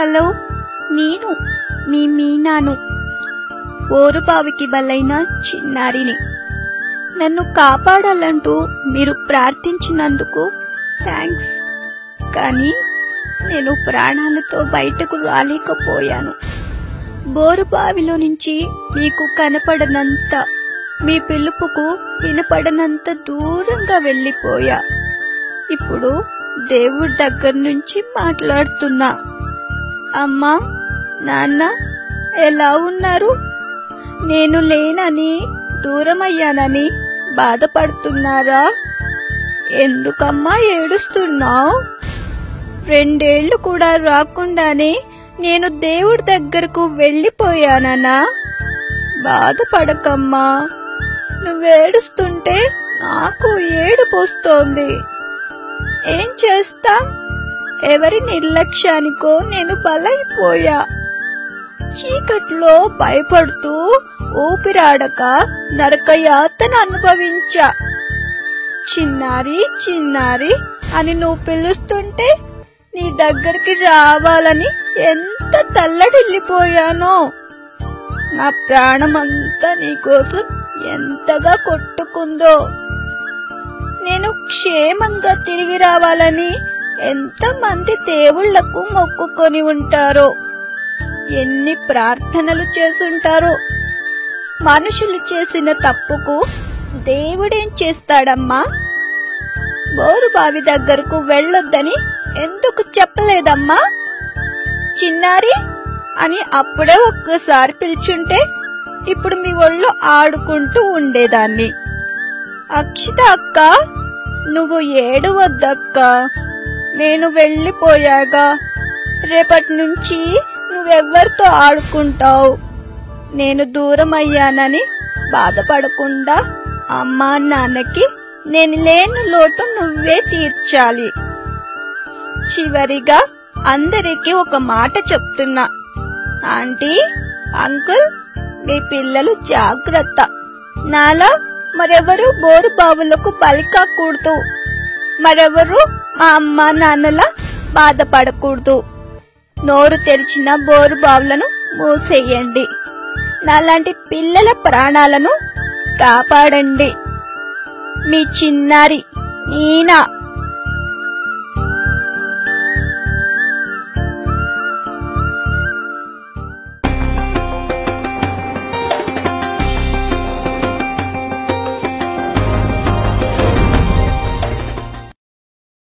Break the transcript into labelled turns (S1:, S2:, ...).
S1: Hello, నేను మీ మీనాను, బోరుబావికి బలైన చిన్నారిని. నన్ను కాపాడాలంటూ మీరు ప్రార్థించినందుకు థ్యాంక్స్. కానీ నేను ప్రాణాలతో బయటకు రాలేకపోయాను. బోరుబావిలో నుంచి మీకు కనపడనంత, మీ పిలుపుకు వినపడనంత దూరంగా వెళ్ళిపోయా. ఇప్పుడు దేవుడి దగ్గర నుంచి మాట్లాడుతున్నా. అమ్మా, నాన్న ఎలా ఉన్నారు? నేను లేనని, దూరమయ్యానని బాధపడుతున్నారా? ఎందుకమ్మా ఏడుస్తున్నావు? 2 ఏళ్లు కూడా రాకుండానే నేను దేవుడి దగ్గరకు వెళ్ళిపోయానన్నా? బాధపడకమ్మా. నువ్వేడుస్తుంటే నాకు ఏడుపొస్తోంది. ఏం చేస్తా? ఎవరి నిర్లక్ష్యానికో నేను బలైపోయా. చీకట్లో భయపడుతూ ఊపిరాడక నరకయాతన అనుభవించా. చిన్నారి చిన్నారి అని నువ్వు పిలుస్తుంటే నీ దగ్గరికి రావాలని ఎంత తల్లడిల్లిపోయానో. నా ప్రాణమంతా నీకోసం ఎంతగా కొట్టుకుందో. నేను క్షేమంగా తిరిగి రావాలని ఎంతమంది దేవుళ్లకు మొక్కుకొని ఉంటారో, ఎన్ని ప్రార్థనలు చేసుంటారో. మనుషులు చేసిన తప్పుకు దేవుడేం చేస్తాడమ్మా? బోరుబావి దగ్గరకు వెళ్ళొద్దని ఎందుకు చెప్పలేదమ్మా? చిన్నారి అని అప్పుడే ఒక్కసారి పిలుచుంటే ఇప్పుడు మీ ఒళ్ళో ఆడుకుంటూ ఉండేదాన్ని. అక్షిత అక్క, నువ్వు ఏడవద్దక్క. నేను వెళ్ళిపోయాగా. రేపటి నుంచి నువ్వెవ్వరితో ఆడుకుంటావు? నేను దూరం అయ్యానని బాధపడకుండా అమ్మా నాన్నకి నేను లేని లోటు నువ్వే తీర్చాలి. చివరిగా అందరికీ ఒక మాట చెప్తున్నా. ఆంటీ, అంకుల్, మీ పిల్లలు జాగ్రత్త. నాలా మరెవరు బోరు బావులకు బలి కాకూడదు. మరెవరు మా అమ్మా నాన్నలా బాధపడకూడదు. నోరు తెరిచిన బోరు బావులను మూసేయండి. నాలాంటి పిల్లల ప్రాణాలను కాపాడండి. మీ చిన్నారి మీనా.